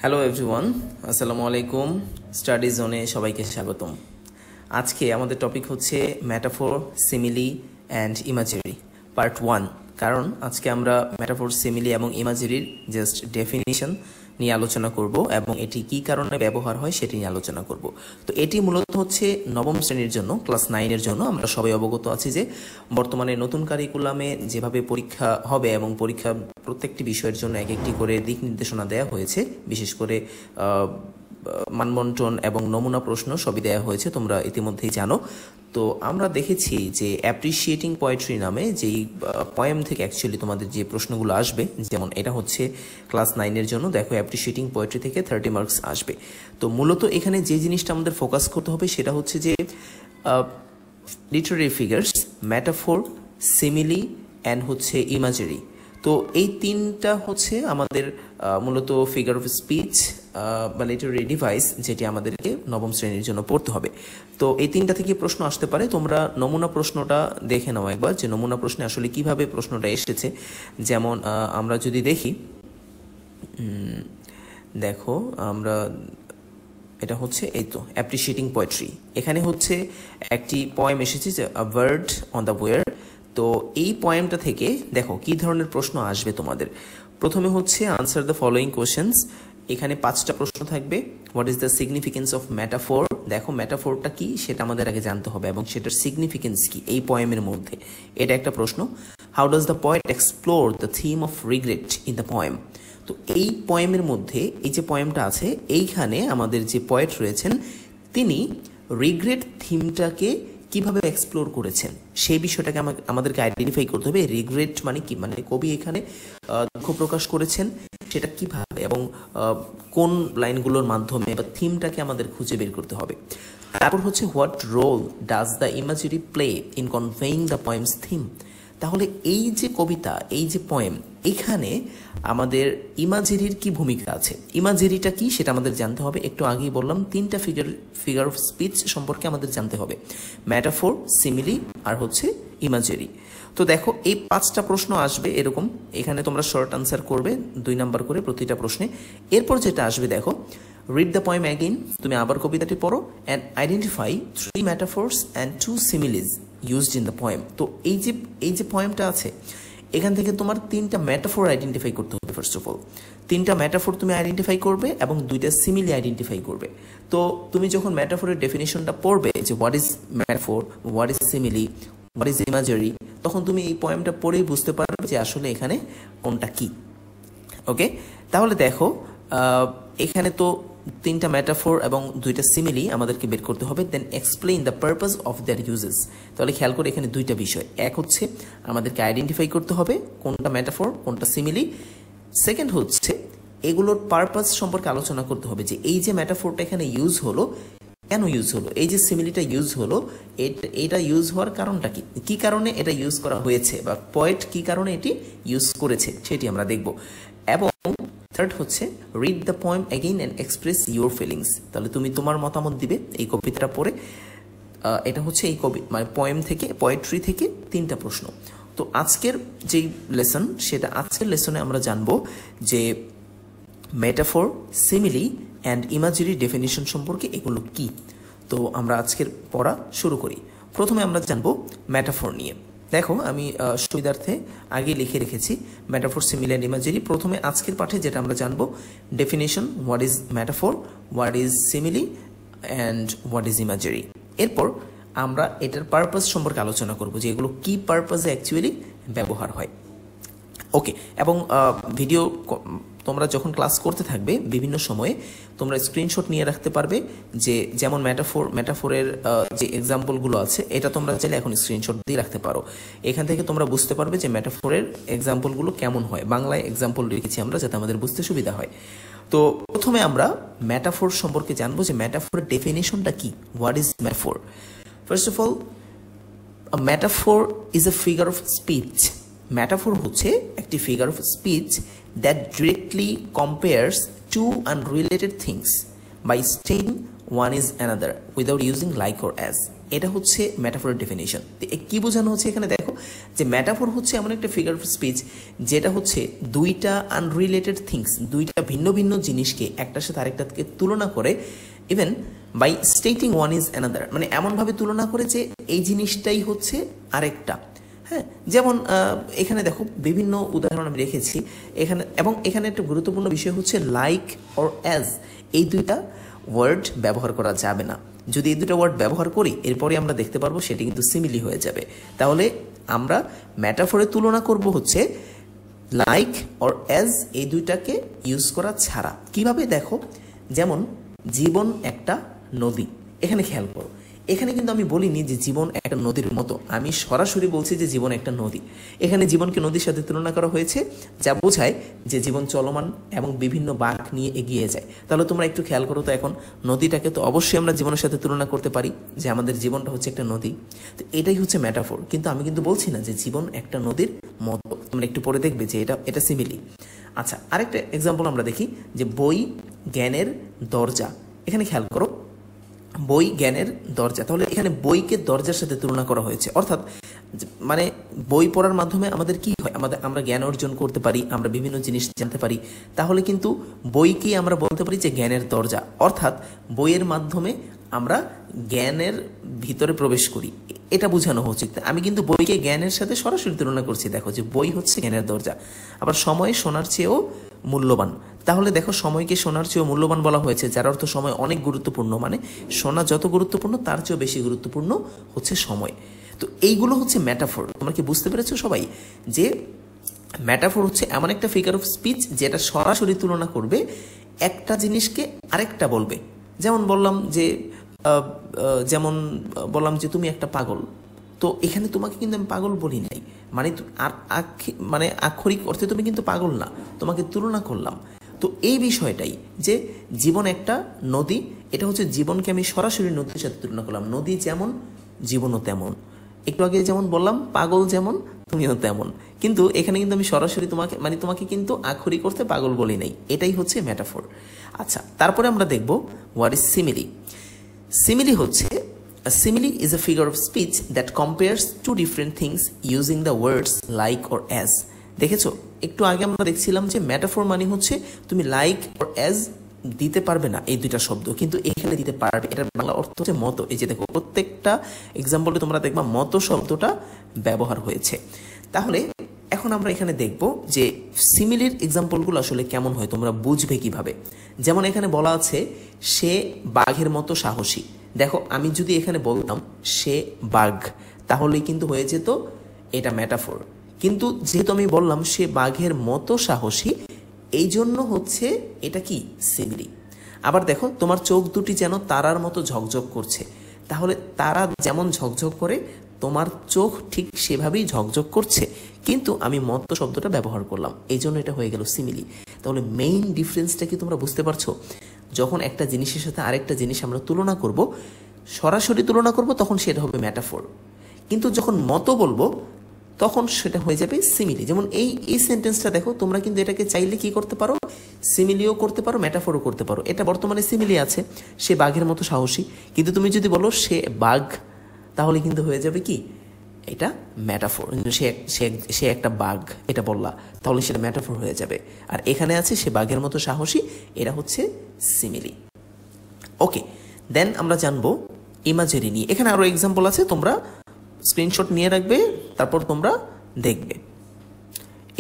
Hello everyone, আসসালামু আলাইকুম। Study জোনে সবাইকে স্বাগতম। আজকে আমাদের টপিক হচ্ছে মেটাফোর, সিমিলি অ্যান্ড ইমাজারি পার্ট 1। কারণ আজকে আমরা মেটাফোর, সিমিলি এবং ইমাজারির জাস্ট ডেফিনিশন নিয়ে আলোচনা করব এবং এটি কি কারণে ব্যবহার হয় সেটি নিয়ে আলোচনা করব। তো এটি মূলত হচ্ছে নবম শ্রেণীর জন্য, ক্লাস 9-এর জন্য। আমরা সবাই অবগত আছি যে বর্তমানে নতুন কারিকুলামে যেভাবে পরীক্ষা হবে এবং পরীক্ষা প্রত্যেকটি বিষয়ের জন্য এক একটি করে দিক নির্দেশনা দেওয়া হয়েছে, বিশেষ করে মানবন্টন এবং নমুনা প্রশ্ন সবই দেওয়া হয়েছে, তোমরা ইতিমধ্যেই জানো। তো আমরা দেখেছি যে অ্যাপ্রিসিয়েটিং পোয়েট্রি নামে যেই পয়েম থেকে অ্যাকচুয়ালি তোমাদের যে প্রশ্নগুলো আসবে, যেমন এটা হচ্ছে ক্লাস 9-এর জন্য, দেখো অ্যাপ্রিসিয়েটিং পোয়েট্রি থেকে 30 মার্কস আসবে। তো মূলত এখানে যে জিনিসটা আমাদের ফোকাস করতে হবে সেটা হচ্ছে যে Literary figures, metaphor, simile and হচ্ছে ইমাজারি। তো এই তিনটা হচ্ছে আমাদের মূলত ফিগার অফ স্পিচ বা লিটারারি ডিভাইস, যেটি আমাদেরকে নবম শ্রেণীর জন্য পড়তে হবে। তো এই তিনটা থেকে প্রশ্ন আসতে পারে। তোমরা নমুনা প্রশ্নটা দেখে নাও একবার, যে নমুনা প্রশ্নে আসলে কিভাবে প্রশ্নটা এসেছে। যেমন আমরা যদি দেখি, দেখো আমরা এটা হচ্ছে এই তো অ্যাপ্রিসিয়েটিং পোয়েট্রি। এখানে হচ্ছে একটি পয়েম এসেছে যে a bird on the wire. তো এই পয়েমটা থেকে দেখো কি ধরনের প্রশ্ন আসবে তোমাদের। প্রথমে হচ্ছে আনসার দ্য ফলোয়িং কোশ্চেন্স। এখানে 5টা প্রশ্ন থাকবে। What is the significance of metaphor? দেখো মেটাফোরটা কি সেটা আমাদের আগে জানতে হবে এবং সেটার সিগনিফিকেন্স কি এই পয়েমের মধ্যে, এটা একটা প্রশ্ন। How does the poet explore the theme of regret in the poem? তো এই পয়েমের মধ্যে, এই যে পয়েমটা আছে, এইখানে আমাদের যে পয়েট রয়েছেন তিনি রিগ্রেট থিমটাকে কিভাবে এক্সপ্লোর করেছেন সেই বিষয়টাকে আমাদেরকে আইডেন্টিফাই করতে হবে। রিগ্রেট মানে কি, মানে কবি এখানে দুঃখ প্রকাশ করেছেন সেটা কিভাবে এবং কোন লাইনগুলোর মাধ্যমে, বা থিমটাকে আমাদের খুঁজে বের করতে হবে। তারপর হচ্ছে what role does the imagery play in conveying the poem's theme? তাহলে এই যে কবিতা, এই যে পয়েম, এখানে আমাদের ইমাজারির কি ভূমিকা আছে, ইমাজারিটা কি সেটা আমাদের জানতে হবে। একটু আগেই বললাম তিনটা ফিগার অফ স্পিচ সম্পর্কে আমাদের জানতে হবে, মেটাফোর, সিমিলি আর হচ্ছে ইমাজারি। তো দেখো এই 5টা প্রশ্ন আসবে এরকম। এখানে তোমরা শর্ট আনসার করবে 2 নাম্বার করে প্রতিটা প্রশ্নে। এরপর যেটা আসবে দেখো, রিড দ্য পয়েম অ্যাগেইন, তুমি আবার কবিতাটি পড়ো, and identify 3 metaphors and 2 similes used in the poem. তো এই যে পয়েমটা আছে, এখান থেকে তোমার 3টা মেটাফোর আইডেন্টিফাই করতে হবে। ফার্স্ট অফ অল 3টা মেটাফোর তুমি আইডেন্টিফাই করবে এবং 2টা সিমিলি আইডেন্টিফাই করবে। তো তুমি যখন মেটাফোরের ডেফিনেশনটা পড়বে, যে what is metaphor, what is simile, what is ইমাজারি, তখন তুমি এই পয়েমটা পড়েই বুঝতে পারবে যে আসলে এখানে কোনটা কি। ওকে, তাহলে দেখো এখানে তো 3টা মেটাফোর এবং 2টা সিমিলি আমাদেরকে বের করতে হবে। Then explain the purpose of their uses. তাহলে খেয়াল করে এখানে 2টা বিষয়, এক হচ্ছে আমাদেরকে আইডেন্টিফাই করতে হবে কোনটা মেটাফোর, কোনটা সিমিলি। সেকেন্ড হচ্ছে এগুলোর পারপাস সম্পর্কে আলোচনা করতে হবে, যে এই যে মেটাফোরটা এখানে ইউজ হলো কেন ইউজ হলো, এই যে সিমিলিটা ইউজ হলো এটা ইউজ হওয়ার কারণটা কি, কি কারণে এটা ইউজ করা হয়েছে, বা পয়েট কি কারণে এটি ইউজ করেছে সেটি আমরা দেখব। এবং থার্ড হচ্ছে read the poem again and express your feelings. তাহলে তুমি তোমার মতামত দিবে এই কবিতাটা পড়ে। এটা হচ্ছে এই মানে পয়েম থেকে, পোয়েট্রি থেকে 3টা প্রশ্ন। তো আজকের যেই লেসন, সেটা আজকের লেসনে আমরা জানবো যে মেটাফোর, সিমিলি অ্যান্ড ইমাজারি ডেফিনিশন সম্পর্কে এগুলো কি। তো আমরা আজকের পড়া শুরু করি। প্রথমে আমরা জানবো মেটাফোর নিয়ে। দেখো আমি সুবিধার্থে আগে লিখে রেখেছি মেটাফোর, সিমিলি অ্যান্ড ইমাজারি। প্রথমে আজকের পাঠে যেটা আমরা জানবো definition, what is metaphor, what is simile and what is ইমাজারি। এরপর আমরা এটার পারপাস সম্পর্কে আলোচনা করব, যে এগুলো কি পারপাসে অ্যাকচুয়ালি ব্যবহার হয়। ওকে, এবং ভিডিও তোমরা যখন ক্লাস করতে থাকবে বিভিন্ন সময়ে তোমরা স্ক্রিনশট নিয়ে রাখতে পারবে, যে যেমন মেটাফোরের যে এক্সাম্পলগুলো আছে, এটা তোমরা চাইলে এখন স্ক্রিনশট দিয়ে রাখতে পারো। এখান থেকে তোমরা বুঝতে পারবে যে মেটাফোরের এক্সাম্পলগুলো কেমন হয়। বাংলায় এক্সাম্পল রেখেছি আমরা যাতে আমাদের বুঝতে সুবিধা হয়। তো প্রথমে আমরা মেটাফোর সম্পর্কে জানবো, যে মেটাফোরের ডেফিনেশনটা কি, what is metaphor. First of all, a metaphor is a figure of speech. Metaphor হচ্ছে একটি figure of speech that directly compares two unrelated things by stating one is another without using like or as. এটা হচ্ছে মেটাফোরের definition. কি বোঝানো হচ্ছে এখানে? দেখো যে ম্যাটাফোর হচ্ছে এমন একটা ফিগার অফ স্পিচ যেটা হচ্ছে দুইটা আনরিলেটেড থিংস, দুইটা ভিন্ন ভিন্ন জিনিসকে একটার সাথে আরেকটাকে তুলনা করে, even by stating one is another, মানে এমনভাবে তুলনা করে যে এই জিনিসটাই হচ্ছে আরেকটা। হ্যাঁ, যেমন এখানে দেখো বিভিন্ন উদাহরণ আমি রেখেছি এখানে, এবং এখানে একটা গুরুত্বপূর্ণ বিষয় হচ্ছে লাইক অর অ্যাজ, এই দুইটা ওয়ার্ড ব্যবহার করা যাবে না। যদি এই দুটো ওয়ার্ড ব্যবহার করি এরপরে আমরা দেখতে পারবো সেটি কিন্তু সিমিলি হয়ে যাবে। তাহলে আমরা ম্যাটাফোরে তুলনা করব হচ্ছে লাইক অর অ্যাজ এই দুইটাকে ইউজ করা ছাড়া। কিভাবে দেখো, যেমন জীবন একটা নদী, এখানে খেয়াল করো, এখানে কিন্তু আমি বলিনি যে জীবন একটা নদীর মতো, আমি সরাসরি বলছি যে জীবন একটা নদী। এখানে জীবনকে নদীর সাথে তুলনা করা হয়েছে, যা বোঝায় যে জীবন চলমান এবং বিভিন্ন বাঁক নিয়ে এগিয়ে যায়। তাহলে তোমরা একটু খেয়াল করো তো, এখন নদীটাকে তো অবশ্যই আমরা জীবনের সাথে তুলনা করতে পারি, যে আমাদের জীবনটা হচ্ছে একটা নদী। তো এটাই হচ্ছে ম্যাটাফোর, কিন্তু আমি কিন্তু বলছি না যে জীবন একটা নদীর মতো। তোমরা একটু পরে দেখবে যে এটা সিমিলি। আচ্ছা, আরেকটা এক্সাম্পল আমরা দেখি, যে বই জ্ঞানের দরজা। এখানে খেয়াল করো, বই জ্ঞানের দরজা, তাহলে এখানে বইকে দরজার সাথে তুলনা করা হয়েছে। অর্থাৎ মানে বই পড়ার মাধ্যমে আমাদের কি হয়, আমরা জ্ঞান অর্জন করতে পারি, আমরা বিভিন্ন জিনিস জানতে পারি। তাহলে কিন্তু বইকে আমরা বলতে পারি যে জ্ঞানের দরজা, অর্থাৎ বইয়ের মাধ্যমে আমরা জ্ঞানের ভিতরে প্রবেশ করি, এটা বোঝানো হচ্ছে। আমি কিন্তু বইকে জ্ঞানের সাথে সরাসরি তুলনা করছি। দেখো যে বই হচ্ছে জ্ঞানের দরজা। আবার সময় সোনার চেয়েও মূল্যবান, তাহলে দেখো সময়কে সোনার চেয়েও মূল্যবান বলা হয়েছে, যার অর্থ সময় অনেক গুরুত্বপূর্ণ, মানে সোনা যত গুরুত্বপূর্ণ তার চেয়েও বেশি গুরুত্বপূর্ণ হচ্ছে সময়। তো এইগুলো হচ্ছে ম্যাটাফোর। তোমরা কি বুঝতে পেরেছো সবাই, যে ম্যাটাফোর হচ্ছে এমন একটা ফিগার অফ স্পিচ যেটা সরাসরি তুলনা করবে, একটা জিনিসকে আরেকটা বলবে। যেমন বললাম যে তুমি একটা পাগল, তো এখানে তোমাকে কিন্তু আমি পাগল বলি নাই, মানে আক্ষরিক অর্থে তুমি কিন্তু পাগল না, তোমাকে তুলনা করলাম। তো এই বিষয়টাই যে জীবন একটা নদী, এটা হচ্ছে জীবনকে আমি সরাসরি নদীর সাথে তুলনা করলাম। নদী যেমন জীবনও তেমন, একটু আগে যেমন বললাম পাগল যেমন তুমিও তেমন, কিন্তু এখানে কিন্তু আমি সরাসরি তোমাকে কিন্তু আক্ষরিক অর্থে পাগল বলি নাই। এটাই হচ্ছে ম্যাটাফোর। আচ্ছা, তারপরে আমরা দেখব হোয়াট ইজ সিমিলি। সিমিলি হচ্ছে a simile is a figure of speech that compares two different things using the words like or as. দেখেছো, একটু আগে আমরা দেখছিলাম যে ম্যাটাফোর মানে হচ্ছে তুমি লাইক or as দিতে পারবে না এই দুইটা শব্দ, কিন্তু এখানে দিতে পারবে। এটার বাংলা অর্থ হচ্ছে মতো। এই যে দেখো, প্রত্যেকটা এক্সাম্পলে তোমরা দেখবা মতো শব্দটা ব্যবহার হয়েছে। তাহলে এখন আমরা এখানে দেখব যে সিমিলির এক্সাম্পলগুলো আসলে কেমন হয়, তোমরা বুঝবে কিভাবে। যেমন এখানে বলা আছে সে বাঘের মতো সাহসী। দেখো, আমি যদি এখানে বলতাম সে বাঘ, তাহলেই কিন্তু হয়ে যেত এটা ম্যাটাফোর। কিন্তু যেহেতু আমি বললাম সে বাঘের মতো সাহসী, এই জন্য হচ্ছে এটা কি সিমিলি। আবার দেখো, তোমার চোখ দুটি যেন তারার মতো ঝকঝক করছে, তাহলে তারা যেমন ঝকঝক করে তোমার চোখ ঠিক সেভাবেই ঝকঝক করছে, কিন্তু আমি মতো শব্দটা ব্যবহার করলাম, এই জন্য এটা হয়ে গেল সিমিলি। তাহলে মেইন ডিফারেন্সটা কি তোমরা বুঝতে পারছো? যখন একটা জিনিসের সাথে আরেকটা জিনিস আমরা তুলনা করব, সরাসরি তুলনা করব, তখন সেটা হবে ম্যাটাফোর। কিন্তু যখন মতো বলবো তখন সেটা হয়ে যাবে সিমিলি। যেমন এই সেন্টেন্সটা দেখো, তোমরা কিন্তু এটাকে চাইলে কি করতে পারো, সিমিলিও করতে পারো, ম্যাটাফোরও করতে পারো। এটা বর্তমানে সিমিলি আছে, সে বাঘের মতো সাহসী, কিন্তু তুমি যদি বলো সে বাঘ, তাহলে কিন্তু হয়ে যাবে কি এটা ম্যাটাফোর। সে একটা বাঘ এটা বললা, তাহলে সেটা ম্যাটাফোর হয়ে যাবে। আর এখানে আছে সে বাঘের মতো সাহসী, এটা হচ্ছে সিমিলি। ওকে, দেন আমরা জানবো ইমাজেরি নিয়ে। এখানে আরো এক্সাম্পল আছে, তোমরা স্ক্রিনশট নিয়ে রাখবে, তারপর তোমরা দেখবে।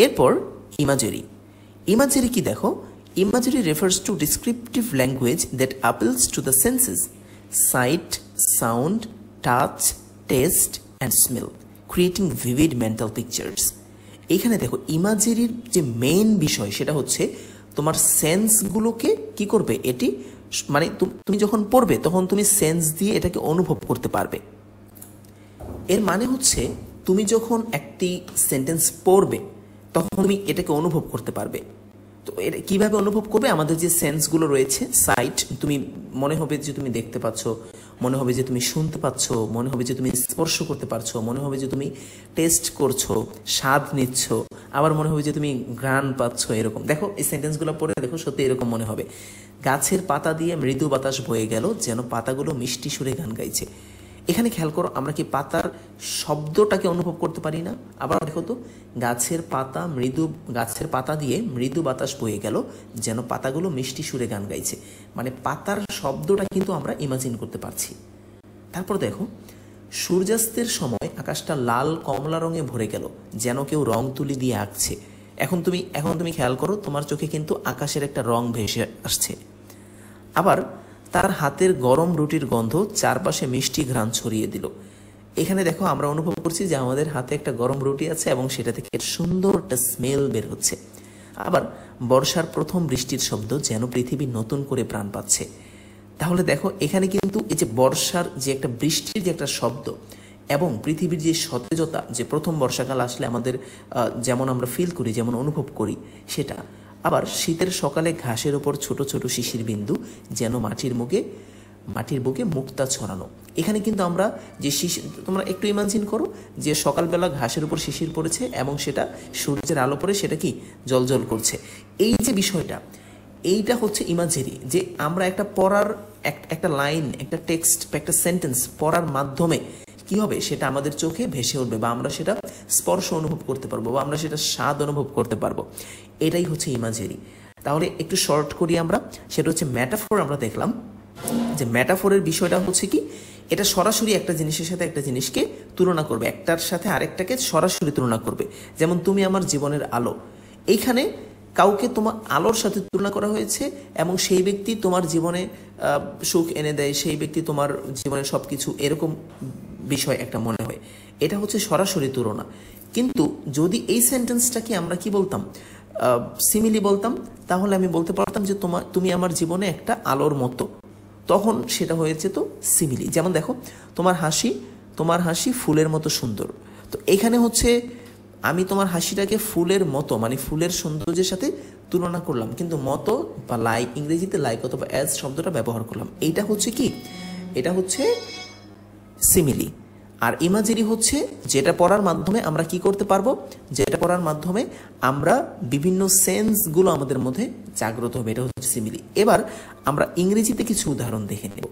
এরপর ইমাজেরি কি দেখো, imagery refers to descriptive language that appeals to the senses, sight, sound, touch, taste and smell, creating vivid mental pictures. এখানে দেখো, ইমাজেরির যে মেইন বিষয় সেটা হচ্ছে তোমার সেন্সগুলোকে কি করবে, এটি মানে তুমি যখন পড়বে তখন তুমি সেন্স দিয়ে এটাকে অনুভব করতে পারবে। এর মানে হচ্ছে তুমি যখন একটি সেন্টেন্স পড়বে তখন তুমি এটাকে অনুভব করতে পারবে। তো এটা কিভাবে অনুভব করবে, আমাদের যে সেন্সগুলো রয়েছে, সাইট, তুমি মনে হবে যে তুমি দেখতে পাচ্ছ, মনে হবে যে তুমি শুনতে পাচ্ছ, মনে হবে যে তুমি স্পর্শ করতে পারছো, মনে হবে যে তুমি টেস্ট করছো, স্বাদ নিচ্ছ, আবার মনে হবে যে তুমি ঘ্রাণ পাচ্ছ। এরকম দেখো, এই সেন্টেন্সগুলো পড়ে দেখো, সত্যি এরকম মনে হবে। গাছের পাতা দিয়ে মৃদু বাতাস বয়ে গেল, যেন পাতাগুলো মিষ্টি সুরে গান গাইছে। এখানে খেয়াল করো, আমরা কি পাতার শব্দটাকে অনুভব করতে পারি না? আবার দেখো তো, গাছের পাতা দিয়ে মৃদু বাতাস বয়ে গেল, যেন পাতাগুলো মিষ্টি সুরে গান গাইছে। মানে পাতার শব্দটা কিন্তু আমরা ইমাজিন করতে পারছি। তারপর দেখো, সূর্যাস্তের সময় আকাশটা লাল কমলা রঙে ভরে গেল, যেন কেউ রং তুলি দিয়ে আঁকছে। এখন তুমি খেয়াল করো, তোমার চোখে কিন্তু আকাশের একটা রং ভেসে আসছে। আবার তার হাতের গরম রুটির গন্ধ চারপাশে মিষ্টি ঘ্রাণ ছড়িয়ে দিল। এখানে দেখো, আমরা অনুভব করছি যে আমাদের হাতে একটা গরম রুটি আছে এবং সেটা থেকে সুন্দর একটা স্মেল বের হচ্ছে। আবার বর্ষার প্রথম বৃষ্টির শব্দ, যেন পৃথিবী নতুন করে প্রাণ পাচ্ছে। তাহলে দেখো, এখানে কিন্তু এই যে বর্ষার যে একটা বৃষ্টির যে একটা শব্দ এবং পৃথিবীর যে সতেজতা, যে প্রথম বর্ষাকাল আসলে আমাদের যেমন আমরা ফিল করি, যেমন অনুভব করি সেটা। আবার শীতের সকালে ঘাসের ওপর ছোট ছোট শিশির বিন্দু, যেন মাটির বুকে মুক্তা ছড়ানো। এখানে কিন্তু আমরা যে তোমরা একটু ইমাজিন করো যে সকালবেলা ঘাসের উপর শিশির পড়েছে এবং সেটা সূর্যের আলো পড়ে সেটা কি জ্বলজ্বল করছে। এই যে বিষয়টা, এইটা হচ্ছে ইমাজেরি। যে আমরা একটা পড়ার একটা লাইন, একটা টেক্সট, একটা সেন্টেন্স পড়ার মাধ্যমে কি হবে, সেটা আমাদের চোখে ভেসে উঠবে, বা আমরা সেটা স্পর্শ অনুভব করতে পারবো, বা আমরা সেটা স্বাদ অনুভব করতে পারবো। এটাই হচ্ছে ইমাজেরি। তাহলে একটু শর্ট করি আমরা, সেটা হচ্ছে ম্যাটাফোর। আমরা দেখলাম যে ম্যাটাফোরের বিষয়টা হচ্ছে কি, এটা সরাসরি একটা জিনিসের সাথে একটা জিনিসকে তুলনা করবে, একটার সাথে আরেকটাকে সরাসরি তুলনা করবে। যেমন তুমি আমার জীবনের আলো, এইখানে কাউকে তোমার আলোর সাথে তুলনা করা হয়েছে এবং সেই ব্যক্তি তোমার জীবনে সুখ এনে দেয়, সেই ব্যক্তি তোমার জীবনে সবকিছু, এরকম বিষয় একটা মনে হয়। এটা হচ্ছে সরাসরি তুলনা। কিন্তু যদি এই সেন্টেন্সটাকে আমরা কি বলতাম, সিমিলি বলতাম, তাহলে আমি বলতে পারতাম যে তুমি আমার জীবনে একটা আলোর মতো, তখন সেটা হয়েছে তো সিমিলি। যেমন দেখো, তোমার হাসি ফুলের মতো সুন্দর। তো এখানে হচ্ছে আমি তোমার হাসিটাকে ফুলের মতো, মানে ফুলের সৌন্দর্যের সাথে তুলনা করলাম, কিন্তু মতো বা লাইক, ইংরেজিতে লাইক অথবা অ্যাজ শব্দটা ব্যবহার করলাম। এইটা হচ্ছে কি, এটা হচ্ছে সিমিলি। আর ইমাজেরি হচ্ছে যেটা পড়ার মাধ্যমে আমরা কি করতে পারবো, যেটা পড়ার মাধ্যমে আমরা বিভিন্ন সেন্সগুলো আমাদের মধ্যে জাগ্রত হবে, এটা হচ্ছে সিমিলি। এবার আমরা ইংরেজিতে কিছু উদাহরণ দেখে নেব।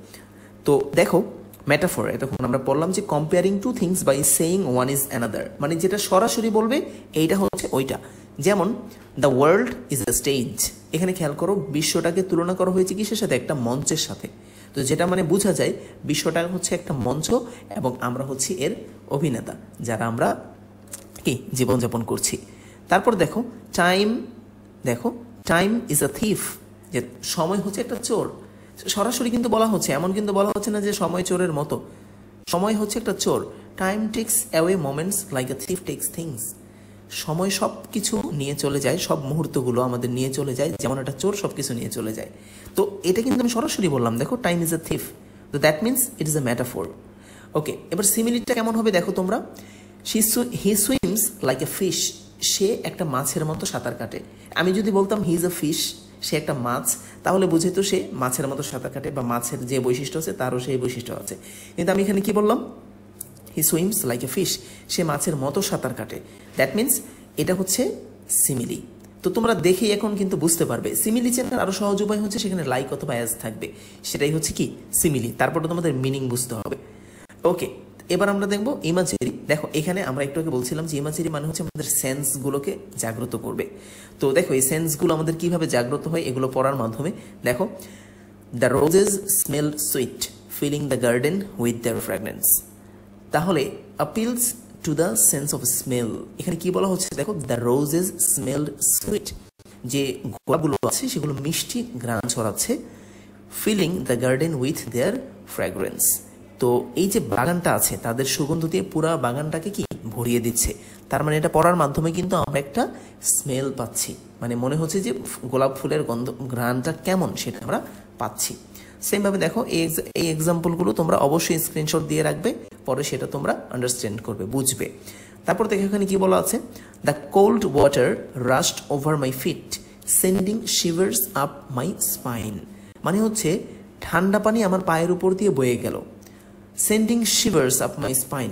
তো দেখো, ম্যাটাফোর, তখন আমরা বললাম যে comparing two things by saying one is another, মানে যেটা সরাসরি বলবে এইটা হচ্ছে ওইটা। যেমন the world is a stage, এখানে খেয়াল করো, বিশ্বটাকে তুলনা করা হয়েছে কিসের সাথে, একটা মঞ্চের সাথে। তো যেটা মানে বোঝা যায় বিশ্বটা হচ্ছে একটা মঞ্চ এবং আমরা হচ্ছি এর অভিনেতা, যারা আমরা কি জীবনযাপন করছি। তারপর দেখো টাইম ইজ আ থিফ, যে সময় হচ্ছে একটা চোর। সরাসরি কিন্তু বলা হচ্ছে, এমন কিন্তু বলা হচ্ছে না যে সময় চোরের মতো, সময় হচ্ছে একটা চোর। Time takes away moments like a thief takes things, সময় সব কিছু নিয়ে চলে যায়, সব মুহূর্তগুলো আমাদের নিয়ে চলে যায়, যেমন একটা চোর সব কিছু নিয়ে চলে যায়। তো এটা কিন্তু আমি সরাসরি বললাম, দেখো টাইম ইজ আ থিফ, তো that means it is a metaphor. Okay, এবার সিমিলিটা কেমন হবে দেখো তোমরা, he swims like a fish, সে একটা মাছের মতো সাঁতার কাটে। আমি যদি বলতাম হি ইজ আ ফিশ, সে একটা মাছ, তাহলে বুঝে তো সে মাছের মতো সাঁতার কাটে, বা মাছের যে বৈশিষ্ট্য আছে তারও সেই বৈশিষ্ট্য আছে। কিন্তু আমি এখানে কি বললাম, হি সুইমস লাইক এ ফিশ, সে মাছের মতো সাঁতার কাটে। দ্যাট মিনস এটা হচ্ছে সিমিলি। তো তোমরা দেখেই এখন কিন্তু বুঝতে পারবে সিমিলি চেনার আরো সহজ উপায় হচ্ছে সেখানে লাইক অথবা অ্যাজ থাকবে, সেটাই হচ্ছে কি সিমিলি। তারপরে তোমাদের মিনিং বুঝতে হবে। ওকে, এবার আমরা দেখবো ইমাজেরি। দেখো, এখানে আমরা একটু আগে বলছিলাম যে ইমাজেরি মানে হচ্ছে আমাদের সেন্সগুলোকে জাগ্রত করবে। তো দেখো, এই সেন্সগুলো আমাদের কিভাবে জাগ্রত হয় এগুলো পড়ার মাধ্যমে। দেখো, the roses smell sweet, filling the garden with their fragrance. তাহলে appeals to the sense of smell, এখানে কি বলা হচ্ছে দেখো, দ্য রোজেস স্মেলড সুইট, যে গোলাপগুলো আছে সেগুলো মিষ্টি ঘ্রাণ ছড়াচ্ছে, feeling the garden with there fragrance. তো এই যে বাগানটা আছে তাদের সুগন্ধ দিয়ে পুরা বাগানটাকে কি ভরিয়ে দিচ্ছে। তার মানে এটা পড়ার মাধ্যমে কিন্তু আমরা একটা স্মেল পাচ্ছি, মানে মনে হচ্ছে যে গোলাপ ফুলের গন্ধ ঘ্রাণটা কেমন সেটা আমরা পাচ্ছি। সেমভাবে দেখো, এই এক্সাম্পলগুলো তোমরা অবশ্যই স্ক্রিনশট দিয়ে রাখবে, পরে সেটা তোমরা আন্ডারস্ট্যান্ড করবে, বুঝবে। তারপর দেখো এখানে কি বলা আছে, the cold water rushed over my feet, sending shivers up my spine, মানে হচ্ছে ঠান্ডা পানি আমার পায়ের উপর দিয়ে বয়ে গেল। Sending shivers up my spine,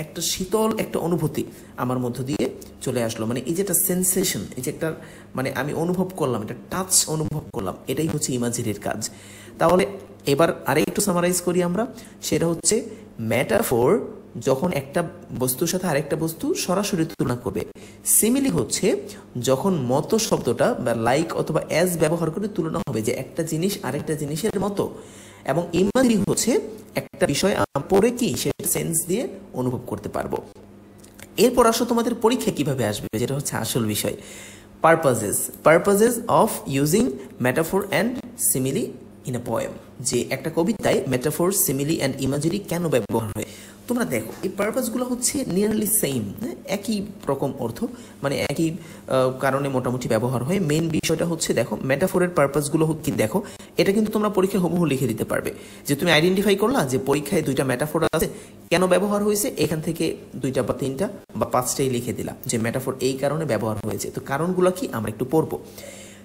একটা শীতল একটা অনুভূতি আমার মধ্য দিয়ে চলে আসলো, মানে এই যে একটা সেন্সেশন, এই যে একটা মানে আমি অনুভব করলাম, এটা টাচ অনুভব করলাম, এটাই হচ্ছে ইমাজিরির কাজ। তাহলে এবার আরেকটু সামারাইজ করি আমরা, সেটা হচ্ছে মেটাফোর যখন একটা বস্তুর সাথে আরেকটা বস্তু সরাসরি তুলনা করবে, সিমিলি হচ্ছে যখন মতো শব্দটা বা লাইক অথবা অ্যাজ ব্যবহার করে তুলনা হবে যে একটা জিনিস আরেকটা জিনিসের মতো, এবং ইমাজিরি হচ্ছে একটা বিষয় পড়ে কি সেটা সেন্স দিয়ে অনুভব করতে পারবো। এরপর আসো তোমাদের পরীক্ষা কিভাবে আসবে, যেটা হচ্ছে আসল বিষয়, purposes of using metaphor and simile in a poem, যে একটা কবিতায় মেটাফোর, সিমিলি অ্যান্ড ইমাজিরি কেন ব্যবহার হয়। তোমরা দেখো এই পারপাসগুলো হচ্ছে নিয়ারলি সেম, একই রকম অর্থ, মানে একই কারণে মোটামুটি ব্যবহার হয়। মেইন বিষয়টা হচ্ছে দেখো মেটাফোরের পারপাসগুলো কি, দেখো এটা কিন্তু তোমরা পরীক্ষায় হুবহু লিখে দিতে পারবে, যে তুমি আইডেন্টিফাই করলা যে পরীক্ষায় দুইটা মেটাফোর আছে, কেন ব্যবহার হয়েছে, এখান থেকে দুইটা বা তিনটা বা পাঁচটাই লিখে দিলা যে মেটাফোর এই কারণে ব্যবহার হয়েছে। তো কারণগুলো কি আমরা একটু পড়বো।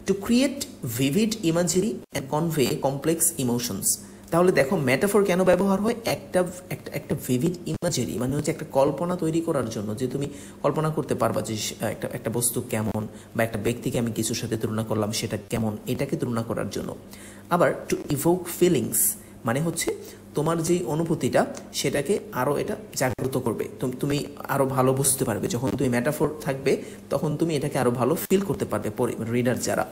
To create vivid imagery and convey complex emotions. তাহলে দেখো মেটাফোর কেন ব্যবহার হয়, একটা ভিভিড ইমাজিরি মানে হচ্ছে একটা কল্পনা তৈরি করার জন্য, যে তুমি কল্পনা করতে পারবা যে একটা বস্তু কেমন, বা একটা ব্যক্তিকে আমি কিছুর সাথে তুলনা করলাম সেটা কেমন, এটাকে তুলনা করার জন্য। আবার টু ইভোক ফিলিংস মানে হচ্ছে তোমার যেই অনুভূতিটা সেটাকে আরো এটা জাগ্রত করবে, তুমি আরো ভালো বুঝতে পারবে, যখন তুমি মেটাফোর থাকবে তখন তুমি এটাকে আরো ভালো ফিল করতে পারবে রিডার যারা।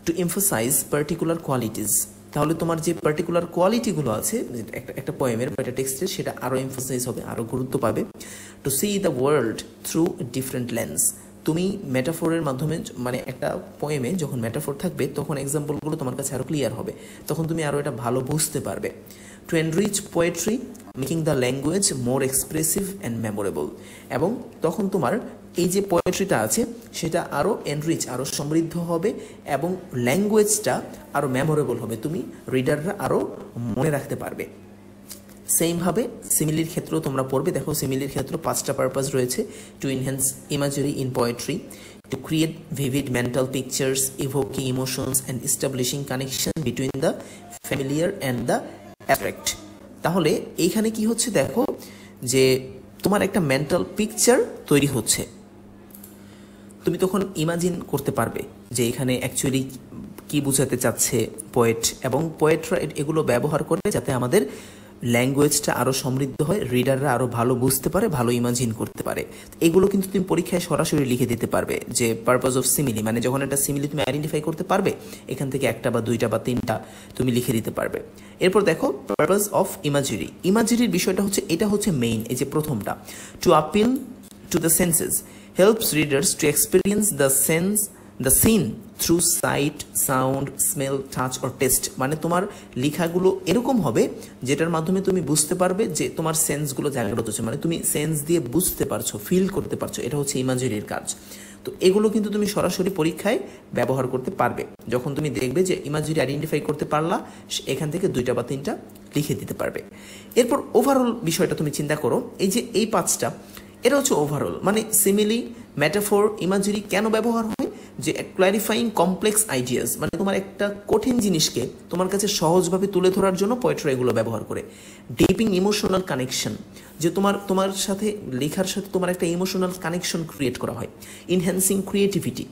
টু এমফাসাইজ পার্টিকুলার কোয়ালিটিস, তাহলে তোমার যে পার্টিকুলার কোয়ালিটিগুলো আছে একটা পোয়েমের বা একটা টেক্সটের, সেটা আরো এমফাসাইজ হবে, আরো গুরুত্ব পাবে। To see the world through different lens, তুমি মেটাফোরের মাধ্যমে মানে একটা পোয়েমে যখন মেটাফোর থাকবে তখন এক্সাম্পলগুলো তোমার কাছে আরো ক্লিয়ার হবে, তখন তুমি আরো এটা ভালো বুঝতে পারবে। To enrich poetry making the language more expressive and memorable, এবং তখন তোমার এই যে পোয়েট্রিটা আছে সেটা আরো এনরিচ, আরো সমৃদ্ধ হবে, এবং ল্যাঙ্গুয়েজটা আরো মেমোরেবল হবে, তুমি রিডাররা আরো মনে রাখতে পারবে। সেমভাবে সিমিলির ক্ষেত্রেও তোমরা পড়বে, দেখো সিমিলির ক্ষেত্রে পাঁচটা পারপাস রয়েছে। To enhance imagery in poetry, to create vivid mental pictures, evoking emotions and establishing connection between the familiar and the abstract. তাহলে এইখানে কি হচ্ছে দেখো, যে তোমার একটা মেন্টাল পিকচার তৈরি হচ্ছে, তুমি তখন ইমাজিন করতে পারবে যে এখানে অ্যাকচুয়ালি কি বোঝাতে চাচ্ছে পোয়েট, এবং পোয়েটরা এগুলো ব্যবহার করে যাতে আমাদের ল্যাঙ্গুয়েজটা আরো সমৃদ্ধ হয়, রিডাররা আরো ভালো বুঝতে পারে, ভালো ইমাজিন করতে পারে। এগুলো কিন্তু তুমি পরীক্ষায় সরাসরি লিখে দিতে পারবে, যে পারপাস অফ সিমিলি মানে যখন একটা সিমিলি তুমি আইডেন্টিফাই করতে পারবে, এখান থেকে একটা বা দুইটা বা তিনটা তুমি লিখে দিতে পারবে। এরপর দেখো পারপাস অফ ইমাজিরি, ইমাজিরির বিষয়টা হচ্ছে এটা হচ্ছে মেইন, এই যে প্রথমটা, to appeal two the senses helps readers to experience the scene through sight, sound, smell, touch or taste, মানে তোমার লেখাগুলো এরকম হবে যেটার মাধ্যমে তুমি বুঝতে পারবে যে তোমার সেন্সগুলো জাগ্রত হচ্ছে, মানে তুমি সেন্স দিয়ে বুঝতে পারছো, ফিল করতে পারছো, এটা হচ্ছে ইমাজিরির কাজ। তো এগুলো কিন্তু তুমি সরাসরি পরীক্ষায় ব্যবহার করতে পারবে, যখন তুমি দেখবে যে ইমাজিরি আইডেন্টিফাই করতে পারলা, এখান থেকে দুইটা বা তিনটা লিখে দিতে পারবে। এরপর ওভারঅল বিষয়টা তুমি চিন্তা করো, এই যে এই পাঁচটা, এটা হচ্ছে ওভারঅল, মানে সিমিলি, মেটাফোর, ইমাজিরি কেন ব্যবহার হয়, যে ক্ল্যারিফাইং কমপ্লেক্স আইডিয়াস, মানে তোমার একটা কঠিন জিনিসকে তোমার কাছে সহজভাবে তুলে ধরার জন্য পোয়েট্রি এগুলো ব্যবহার করে। ডিপিং ইমোশনাল কানেকশন, যে তোমার সাথে লেখার সাথে তোমার একটা ইমোশনাল কানেকশন ক্রিয়েট করা হয়। ইনহ্যান্সিং ক্রিয়েটিভিটি,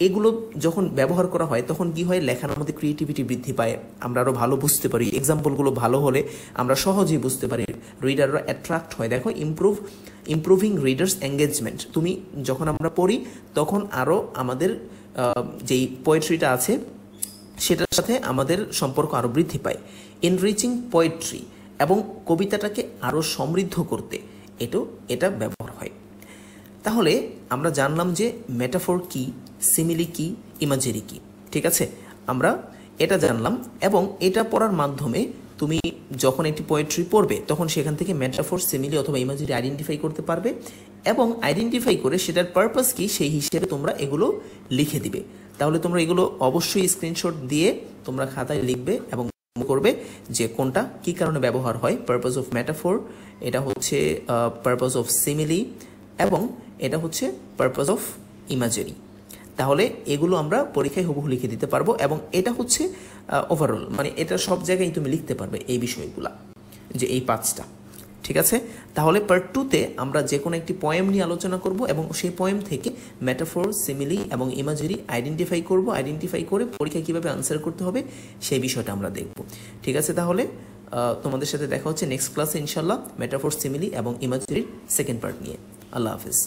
এগুলো যখন ব্যবহার করা হয় তখন কি হয়, লেখার মধ্যে ক্রিয়েটিভিটি বৃদ্ধি পায়, আমরা আরো ভালো বুঝতে পারি, এক্সাম্পলগুলো ভালো হলে আমরা সহজেই বুঝতে পারি, রিডাররা অ্যাট্রাক্ট হয়। দেখো ইমপ্রুভিং রিডার্স এঙ্গেজমেন্ট, তুমি যখন আমরা পড়ি তখন আরো আমাদের যেই পোয়েট্রিটা আছে সেটার সাথে আমাদের সম্পর্ক আরো বৃদ্ধি পায়। এনরিচিং পোয়েট্রি, এবং কবিতাটাকে আরো সমৃদ্ধ করতে এটা ব্যবহার হয়। তাহলে আমরা জানলাম যে মেটাফোর কি, সিমিলি কি, ইমাজিরি কি, ঠিক আছে, আমরা এটা জানলাম, এবং এটা পড়ার মাধ্যমে তুমি যখন একটি পোয়েট্রি পড়বে তখন সেখান থেকে মেটাফোর, সিমিলি অথবা ইমাজিরি আইডেন্টিফাই করতে পারবে, এবং আইডেন্টিফাই করে সেটার পারপাস কি সেই হিসেবে তোমরা এগুলো লিখে দিবে। তাহলে তোমরা এগুলো অবশ্যই স্ক্রিনশট দিয়ে তোমরা খাতায় লিখবে এবং করবে যে কোনটা কি কারণে ব্যবহার হয়, পারপাস অফ মেটাফোর, এটা হচ্ছে পারপাস অফ সিমিলি, এবং এটা হচ্ছে পারপাস অফ ইমাজিরি। তাহলে এগুলো আমরা পরীক্ষায় হুবহু লিখে দিতে পারবো, এবং এটা হচ্ছে ওভারঅল, মানে এটা সব জায়গায় তুমি লিখতে পারবে এই বিষয়গুলা, যে এই পাঁচটা। ঠিক আছে, তাহলে পার্ট 2-তে আমরা যে কোনো একটি পয়েম নিয়ে আলোচনা করব এবং সেই পয়েম থেকে মেটাফোর, সিমিলি এবং ইমাজারি আইডেন্টিফাই করে পরীক্ষায় কীভাবে আনসার করতে হবে সেই বিষয়টা আমরা দেখব। ঠিক আছে, তাহলে তোমাদের সাথে দেখা হচ্ছে নেক্সট ক্লাসে ইনশাল্লাহ মেটাফোর, সিমিলি এবং ইমাজারির সেকেন্ড পার্ট নিয়ে। আল্লাহ হাফিজ।